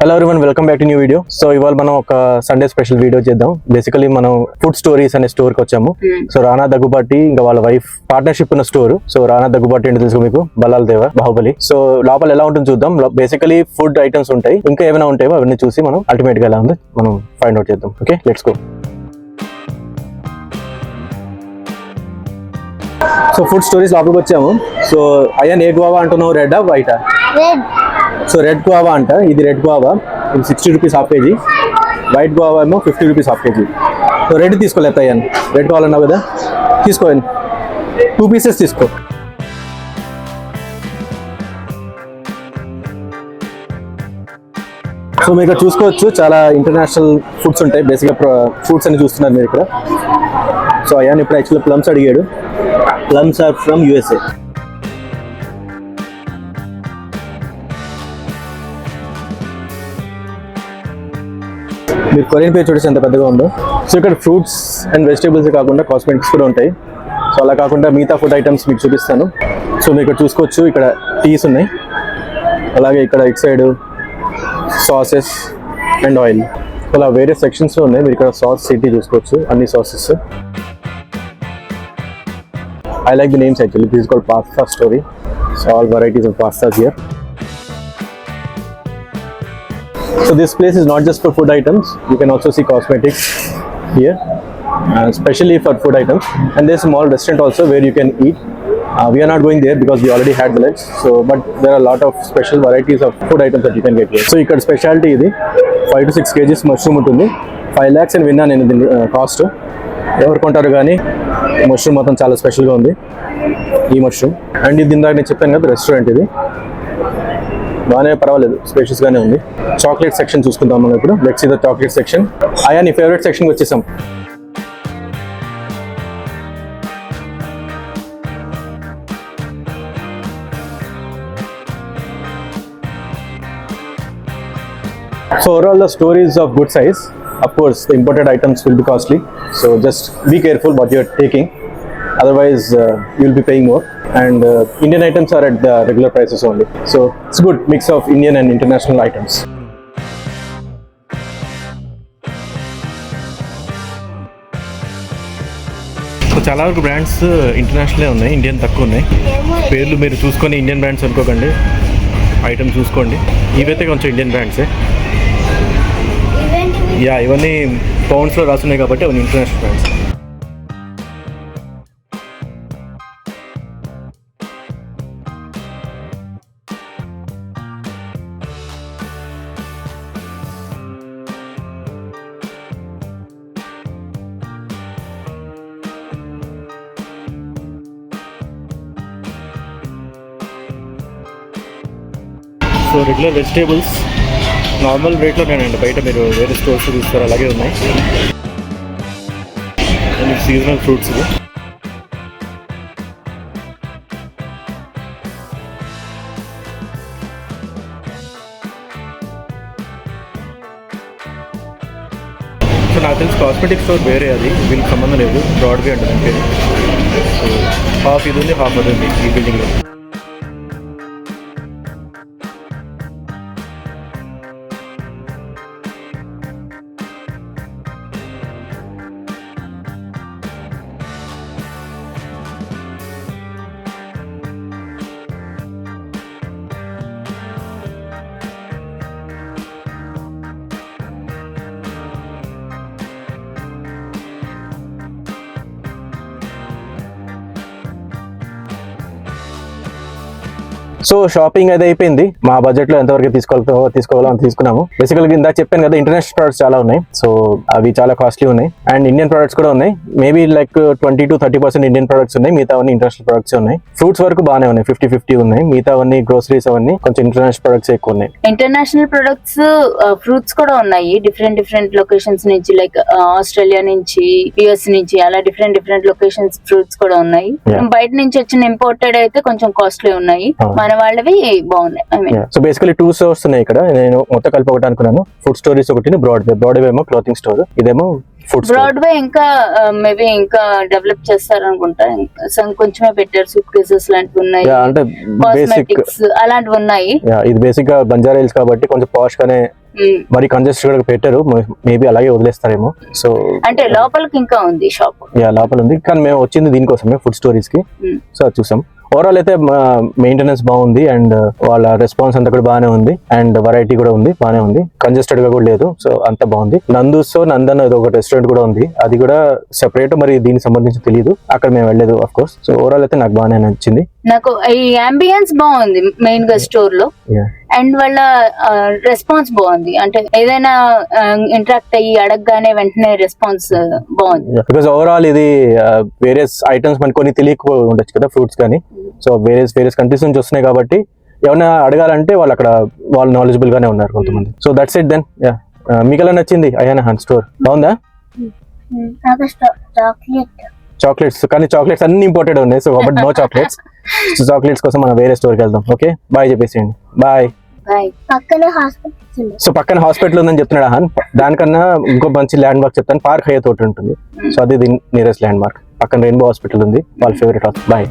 Hello everyone, welcome back to new video. So ఇవాళ మనం ఒక సండే స్పెషల్ వీడియో చేద్దాం. బేసికలీ మనం ఫుడ్ స్టోరీస్ అనే స్టోర్ కి వచ్చాము. సో రానా దగ్గుబాటి ఇంకా వాళ్ళ వైఫ్ పార్ట్నర్షిప్ ఉన్న స్టోర్. సో రానా దగ్గుబాటి అంటే తెలుసు మీకు, బల్లాల్ దేవ, బాహుబలి. సో లోపల ఎలా ఉంటుంది చూద్దాం. బేసికలీ ఫుడ్ ఐటమ్స్ ఉంటాయి, ఇంకా ఏమైనా ఉంటాయో అవన్నీ చూసి మనం అల్టిమేట్ గా ఎలా ఉంది మనం ఫైండ్ అవుట్ చేద్దాం. Okay, let's go. So food stories లోపలికి వచ్చాము. సో అయ్యన్ ఏ గువావా అంటున్నావు, రెడ్ వైటా? రెడ్. సో రెడ్ గువావా అంట. ఇది రెడ్ గువావా, ఇది 60 rupees half KG. White guava ఏమో 50 rupees half KG. So red తీసుకోలేదు అయ్యాను, రెడ్ కావాలన్నావు కదా, తీసుకోండి 2 పీసెస్ తీసుకో. సో మీరు ఇక్కడ చూసుకోవచ్చు, చాలా ఇంటర్నేషనల్ ఫుడ్స్ ఉంటాయి. బేసిక్గా ఫుడ్స్ అని చూస్తున్నారు మీరు ఇక్కడ. సో అయ్యాన్ ఇప్పుడు యాక్చువల్లీ ప్లమ్స్ అడిగాడు. Plums are from USA. మీరు కొరియన్ పేజ్ చూడేసి ఎంత పెద్దగా ఉందో. సో ఇక్కడ ఫ్రూట్స్ అండ్ వెజిటేబుల్స్ కాకుండా కాస్మెటిక్స్ కూడా ఉంటాయి. సో అలా కాకుండా మిగతా ఫుడ్ ఐటమ్స్ మీకు చూపిస్తాను. సో మీరు ఇక్కడ చూసుకోవచ్చు, ఇక్కడ టీస్ ఉన్నాయి, అలాగే ఇక్కడ ఇటు సైడ్ సాసెస్ అండ్ ఆయిల్, అలా వేరే సెక్షన్స్లో ఉన్నాయి. మీరు ఇక్కడ సాస్ సిటీ చూసుకోవచ్చు, అన్ని sauces. I like the names actually. This is called Pasta Story. So all varieties of pastas here. So this place is not just for food items. You can also see cosmetics here, especially for food items. And there's a small restaurant also where you can eat. We are not going there because we already had the lunch. So, but there are a lot of special varieties of food items that you can get here. So ఇక్కడ speciality ఇది 5 to 6 kgs mushroom ఉంటుంది. 5 lakhs అని విన్నా నేను దీని cost. ఎవరు కొంటారు కానీ మష్రూమ్ మొత్తం చాలా స్పెషల్గా ఉంది ఈ మష్రూమ్. అండ్ ఇది ఇందాక నేను చెప్పాను కదా, రెస్టారెంట్ ఇది బాగానే పర్వాలేదు, స్పేషియస్గానే ఉంది. చాక్లెట్ సెక్షన్ చూసుకుందాం మనం ఇప్పుడు. Let's see the chocolate section. అయ్యా నీ ఫేవరెట్ సెక్షన్కి వచ్చేసాం. So overall the store is of good size. Of course the imported items will be costly, so just be careful what you are taking, otherwise you will be paying more. And Indian items are at the regular prices only, so it's a good mix of Indian and international items. So చాలా వరకు brands ఇంటర్నేషనలే ఉన్నాయి, Indian తక్కువ ఉన్నాయి. పేర్లు మీరు చూసుకొని Indian brands అనుకోకండి, item చూసుకోండి. ఇవైతే కొంచెం ఇండియన్ బ్రాండ్సే. యా, ఇవన్నీ పౌండ్స్లో రాస్తున్నాయి కాబట్టి అవన్నీ international brands. So regular vegetables normal రేట్లో నేనండి, బయట మీరు వేరే స్టోర్స్ చూస్తారు అలాగే ఉన్నాయి. సీజనల్ ఫ్రూట్స్ ఇది. సో నాకు తెలిసి కాస్మెటిక్ స్టోర్ వేరే, అది వీళ్ళకి సంబంధం లేదు, బ్రాడ్వే ఉంటుంది అంతే. సో హాఫ్ ఇది ఉంది, హాఫ్ అది ఉంది ఈ బిల్డింగ్లో. సో షాపింగ్ అయితే అయిపోయింది. మా బడ్జెట్ లో ఎంతవరకు తీసుకోవాలో అని తీసుకున్నాము. బేసికల్ గా ఇందాక చెప్పాను కదా, ఇంటర్నేషనల్ ప్రొడక్ట్స్ చాలా ఉన్నాయి. సో అవి చాలా కాస్ట్లీ ఉన్నాయి. అండ్ ఇండియన్ ప్రొడక్ట్స్ కూడా ఉన్నాయి. Maybe like 20 to 30% Indian products ఉన్నాయి, మిగతా అవన్నీ ఇంటర్నేషనల్ ప్రొడక్ట్స్ ఉన్నాయి. ఫ్రూట్స్ వరకు బాగానే ఉన్నాయి, 50-50 ఉన్నాయి. మిగతా అవన్నీ గ్రోసరీస్ అవన్నీ కొంచెం ఇంటర్నేషనల్ ప్రొడక్ట్స్ ఎక్కువ ఉన్నాయి. ఇంటర్నేషనల్ ప్రొడక్ట్స్ ఫ్రూట్స్ కూడా ఉన్నాయి, డిఫరెంట్ లొకేషన్స్ నుంచి, లైక్ ఆస్ట్రేలియా నుంచి, US నుంచి, అలా డిఫరెంట్ లొకేషన్స్ ఫ్రూట్స్ కూడా ఉన్నాయి. బయట నుంచి వచ్చిన ఇంపోర్టెడ్ అయితే కొంచెం కాస్ట్లీ ఉన్నాయి, మన వాళ్ళవి బాగున్నాయి. సో బేసికలీ 2 స్టోర్స్ ఉన్నాయి ఇక్కడ. నేను మొత్తం కలిపి ఒకటి అనుకున్నాను. ఫుడ్ స్టోరీస్ ఒకటి, బ్రాడ్వే ఏమో క్లాతింగ్ స్టోర్, ఇదేమో ఫుడ్ స్టోర్. బ్రాడ్వే ఇంకా మేబీ ఇంకా డెవలప్ చేస్తారనుకుంటా. కొంచెమే పెట్టారు, సూట్ కేసెస్ లాంటివి ఉన్నాయి, అంటే బేసిక్ కాస్మెటిక్స్ అలాంటివి ఉన్నాయి. ఇది బేసిక్ గా బంజారా హిల్స్ కాబట్టి కొంచెం పాష్ గానే మరి కంజెస్టెడ్ గా పెట్టారు. మేబీ అలాగే వదిలేస్తారేమో. సో అంటే లోపలికి ఇంకా ఉంది షాప్. లోపల ఉంది, కానీ మేము వచ్చింది దీనికోసమే, ఫుడ్ స్టోరీస్ కి. సో అది చూసాం. ఓవరాల్ అయితే మెయింటెనెన్స్ బాగుంది అండ్ వాళ్ళ రెస్పాన్స్ అంతా కూడా బాగానే ఉంది అండ్ వెరైటీ కూడా ఉంది, బాగానే ఉంది, కంజెస్టెడ్ గా కూడా లేదు. సో అంత బాగుంది. నందన్ ఇది ఒక రెస్టారెంట్ కూడా ఉంది, అది కూడా సెపరేట్, మరి దీనికి సంబంధించి తెలియదు, అక్కడ మేము వెళ్ళలేదు ఆఫ్ కోర్స్. సో ఓవరాల్ అయితే నాకు బాగానే నచ్చింది. నాకు ఈ అంబియన్స్ బాగుంది మెయిన్ గా స్టోర్ లో, అండ్ వాళ్ళ రెస్పాన్స్ బాగుంది. అంటే ఏదైనా ఇంటరాక్ట్ అయ్యి అడగగానే వెంటనే రెస్పాన్స్ బాగుంది. బికాస్ ఓవరాల్ ఇది వేరియస్ ఐటమ్స్ మనకి కొన్ని తెలియక ఉండొచ్చు కదా, ఫ్రూట్స్ కానీ. సో వేరియస్ కంట్రీస్ నుంచి వస్తున్నాయి కాబట్టి ఏమైనా అడగాలంటే వాళ్ళు నాలెడ్జబుల్ గానే ఉన్నారు కొంతమంది. So that's it then. మీకు ఎలా నచ్చింది అయానా హాన్ స్టోర్? బాగుందా? చాక్లెట్స్, కానీ చాక్లెట్స్ అన్ని ఇంపోర్టెడ్ ఉన్నాయి. So but no chocolates. So chocolates కోసం మనం వేరే స్టోర్కి వెళ్దాం. ఓకే, బాయ్ చెప్పేసేయండి. బాయ్. సో పక్కన హాస్పిటల్ ఉందని చెప్తున్నాడు హాన్. దానికన్నా ఇంకో మంచి ల్యాండ్ మార్క్ చెప్తాను, పార్క్ హయత్ ఒకటి ఉంటుంది. సో అది నియరెస్ట్ ల్యాండ్ మార్క్. పక్కన రెయిన్బో హాస్పిటల్ ఉంది, వాళ్ళ ఫేవరెట్ హాస్పిటల్. బాయ్.